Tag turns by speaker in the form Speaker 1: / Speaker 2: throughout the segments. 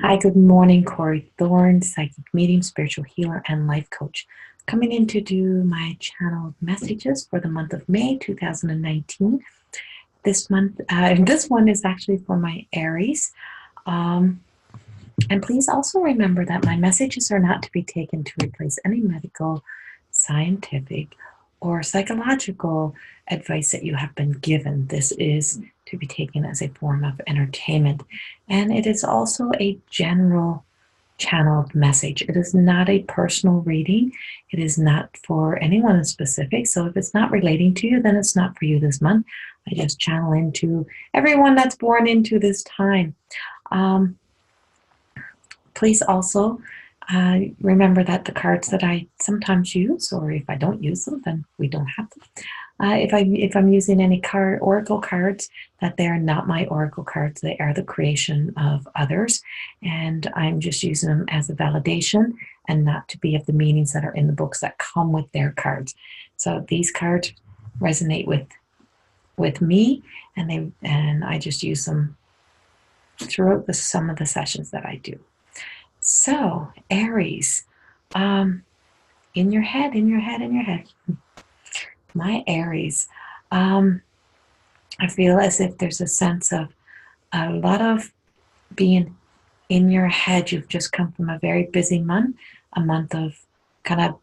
Speaker 1: Hi, good morning. Corey Thorne, psychic medium, spiritual healer, and life coach. Coming in to do my channeled messages for the month of May 2019. This one is actually for my Aries. And please also remember that my messages are not to be taken to replace any medical, scientific, or psychological advice that you have been given. This is to be taken as a form of entertainment. And it is also a general channeled message. It is not a personal reading. It is not for anyone in specific. So if it's not relating to you, then it's not for you this month. I just channel into everyone that's born into this time. Please also remember that the cards that I sometimes use, or if I don't use them, then we don't have them. If I'm using any oracle cards, that they are not my oracle cards. They are the creation of others, and I'm just using them as a validation and not to be of the meanings that are in the books that come with their cards. So these cards resonate with me, and I just use them throughout some of the sessions that I do. So, Aries, in your head. My Aries, I feel as if there's a sense of a lot of being in your head. You've just come from a very busy month, a month of kind of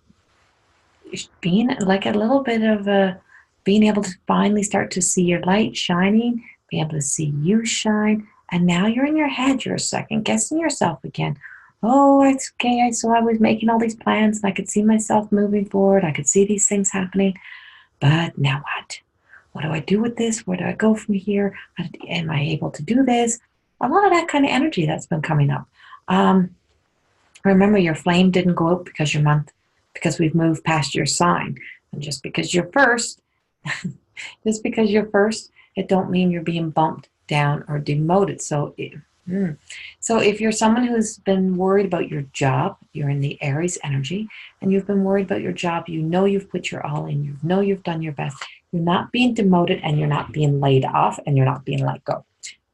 Speaker 1: being like a little bit of being able to finally start to see your light shining, be able to see you shine. And now you're in your head, you're second guessing yourself again. Oh, it's okay. So I was making all these plans and I could see myself moving forward. I could see these things happening. But now what? What do I do with this? Where do I go from here? Am I able to do this? A lot of that kind of energy that's been coming up. Remember, your flame didn't go out because we've moved past your sign. And just because you're first, it don't mean you're being bumped down or demoted. So if you're someone who's been worried about your job, you're in the Aries energy, and you've been worried about your job, you know you've put your all in, you know you've done your best, you're not being demoted, and you're not being laid off, and you're not being let go.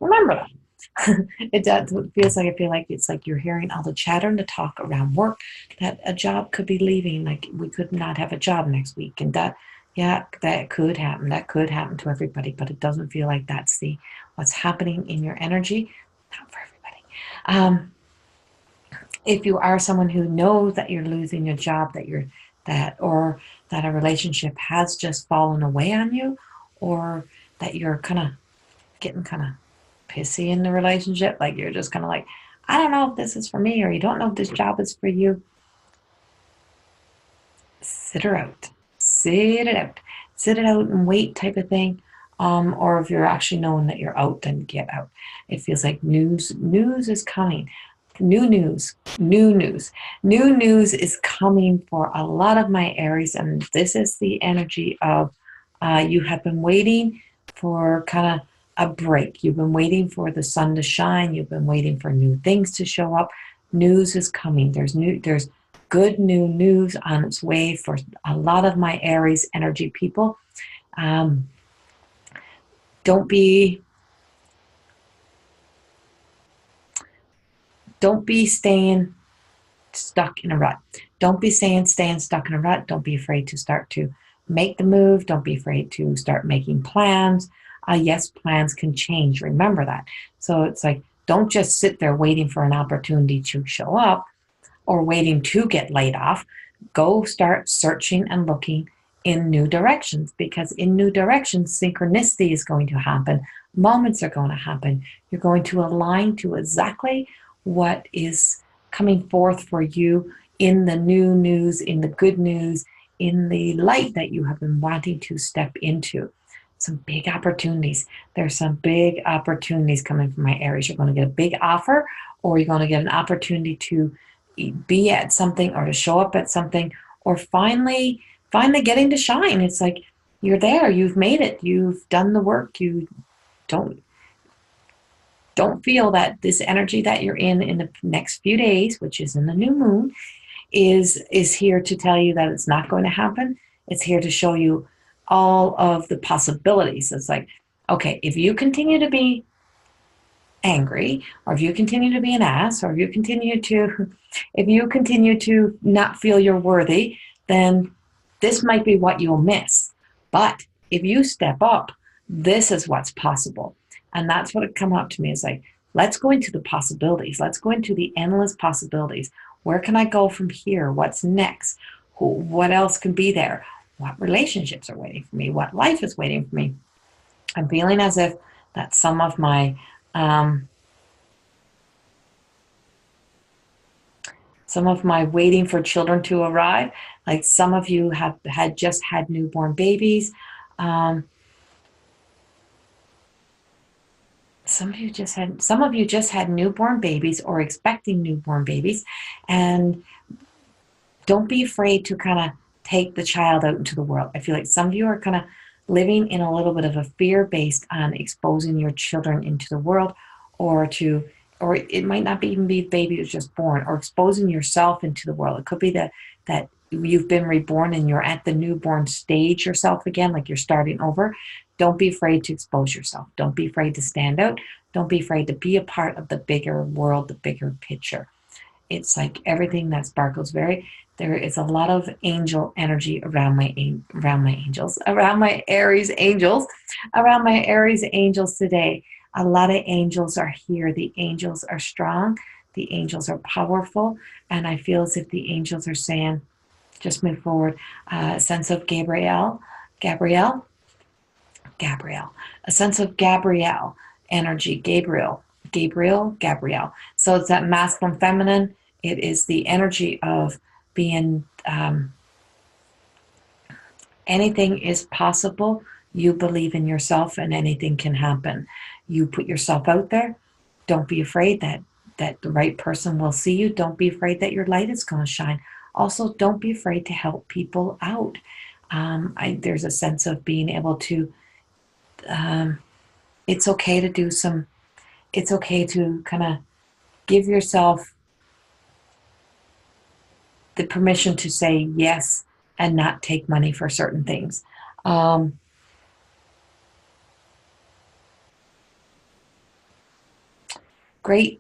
Speaker 1: Remember that. I feel like it's like you're hearing all the chatter and the talk around work that a job could be leaving, like we could not have a job next week, and that could happen. That could happen to everybody, but it doesn't feel like that's what's happening in your energy. Not for everybody. If you are someone who knows that you're losing your job, or that a relationship has just fallen away on you, or that you're kind of getting kind of pissy in the relationship, like you're just kind of like, I don't know if this is for me, or you don't know if this job is for you, sit it out. Sit it out and wait type of thing. Or if you're actually knowing that you're out, then get out. It feels like news is coming. New news is coming for a lot of my Aries, and this is the energy of you have been waiting for kind of a break. You've been waiting for the sun to shine. You've been waiting for new things to show up. News is coming. There's good new news on its way for a lot of my Aries energy people. Don't be staying stuck in a rut. Don't be staying stuck in a rut. Don't be afraid to start to make the move. Don't be afraid to start making plans. Yes, plans can change. Remember that. So it's like, don't just sit there waiting for an opportunity to show up or waiting to get laid off. Go start searching and looking in new directions, because in new directions, synchronicity is going to happen. Moments are going to happen. You're going to align to exactly what is coming forth for you in the new news, in the good news, in the light that you have been wanting to step into. Some big opportunities. There's some big opportunities coming from my Aries. You're going to get a big offer, or you're going to get an opportunity to be at something, or to show up at something, or finally getting to shine. It's like you're there, you've made it, you've done the work. You don't feel that this energy that you're in the next few days, which is in the new moon, is here to tell you that it's not going to happen. It's here to show you all of the possibilities. It's like, okay, if you continue to be angry, or if you continue to be an ass, or if you continue to not feel you're worthy, then this might be what you'll miss. But if you step up, this is what's possible. And that's what had come up to me, is like, let's go into the possibilities. Let's go into the endless possibilities. Where can I go from here? What's next? What else can be there? What relationships are waiting for me? What life is waiting for me? I'm feeling as if that some of my waiting for children to arrive, like some of you have just had newborn babies. Some of you just had newborn babies or expecting newborn babies, and don't be afraid to kind of take the child out into the world. I feel like some of you are kind of living in a little bit of a fear based on exposing your children into the world, or it might not even be the baby who's just born, or exposing yourself into the world. It could be that you've been reborn and you're at the newborn stage yourself again, like you're starting over. Don't be afraid to expose yourself. Don't be afraid to stand out. Don't be afraid to be a part of the bigger world, the bigger picture. It's like everything that sparkles. There is a lot of angel energy around my angels, around my Aries angels, around my Aries angels today. A lot of angels are here. The angels are strong. The angels are powerful. And I feel as if the angels are saying, just move forward. A sense of Gabrielle, a sense of Gabrielle energy, Gabrielle. So it's that masculine, feminine. It is the energy of being, anything is possible. You believe in yourself and anything can happen. You put yourself out there. Don't be afraid that the right person will see you. Don't be afraid that your light is going to shine. Also, don't be afraid to help people out. There's a sense of being able to, it's okay to kind of give yourself the permission to say yes and not take money for certain things. Great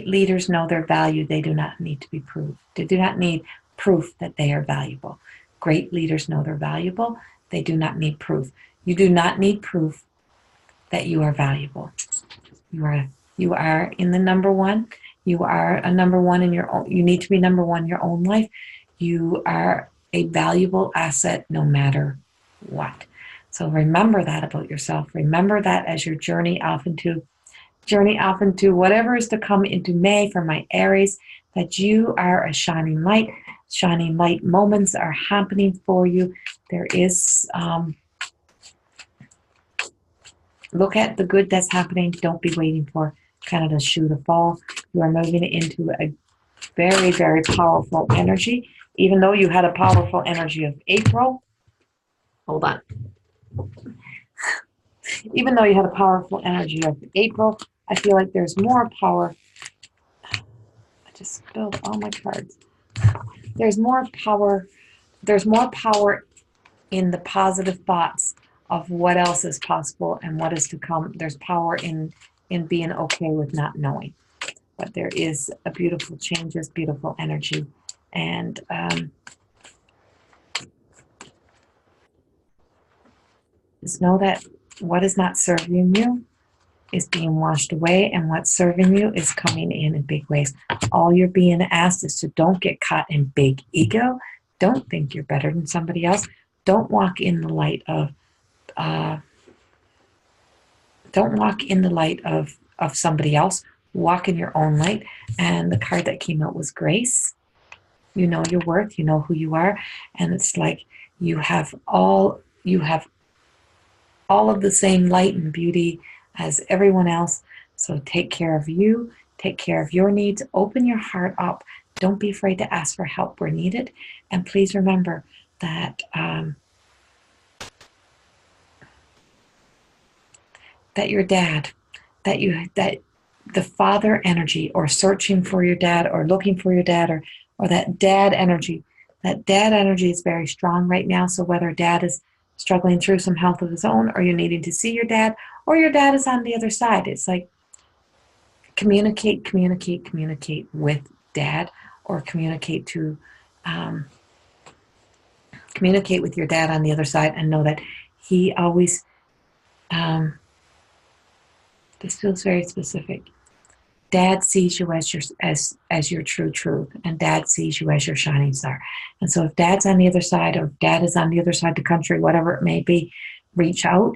Speaker 1: leaders know their value. They do not need to be proved. They do not need proof that they are valuable. Great leaders know they're valuable. They do not need proof. You do not need proof that you are valuable. You are in the number one. You are a number one in your own. You need to be number one in your own life. You are a valuable asset no matter what. So remember that about yourself. Remember that as your journey off into whatever is to come into May for my Aries, that you are a shining light. Shining light moments are happening for you. There is, look at the good that's happening. Don't be waiting for kind of the shoe to fall. You are moving into a very, very powerful energy. Even though you had a powerful energy of April, hold on. Even though you had a powerful energy of April, I feel like there's more power. I just spilled all my cards. There's more power. There's more power in the positive thoughts of what else is possible and what is to come. There's power in being okay with not knowing. But there is a beautiful changes, beautiful energy. And just know that what is not serving you is being washed away, and what's serving you is coming in big ways. All you're being asked is to don't get caught in big ego. Don't think you're better than somebody else. Don't walk in the light of somebody else. Walk in your own light. And the card that came out was grace. You know your worth. You know who you are, and it's like you have all of the same light and beauty as everyone else. So take care of you. Take care of your needs. Open your heart up. Don't be afraid to ask for help where needed. And please remember that that your dad, that the father energy, or searching for your dad, or looking for your dad, or that dad energy is very strong right now. So whether dad is struggling through some health of his own, or you're needing to see your dad, or your dad is on the other side. It's like communicate with dad, or communicate with your dad on the other side, and know that he always, this feels very specific. Dad sees you as your true truth, and dad sees you as your shining star. And so if dad's on the other side, or if dad is on the other side of the country, whatever it may be, reach out,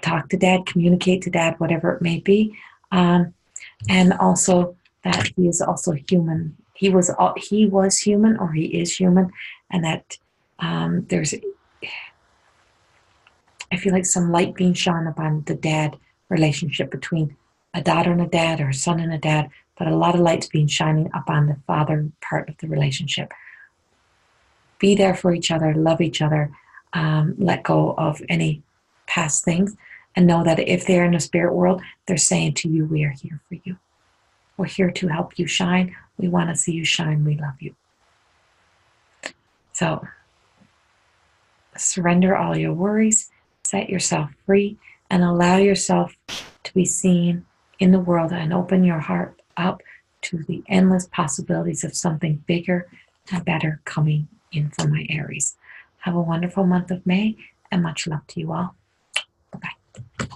Speaker 1: talk to dad, communicate to dad, whatever it may be. And also that he is also human. He was human, or he is human, and that there's, I feel like some light being shone upon the dad relationship between a daughter and a dad, or a son and a dad, but a lot of light's being shining upon the father part of the relationship. Be there for each other, love each other, let go of any past things, and know that if they're in the spirit world, they're saying to you, we are here for you. We're here to help you shine. We want to see you shine. We love you. So surrender all your worries, set yourself free, and allow yourself to be seen in the world, and open your heart up to the endless possibilities of something bigger and better coming in for my Aries. Have a wonderful month of May, and much love to you all. Bye-bye.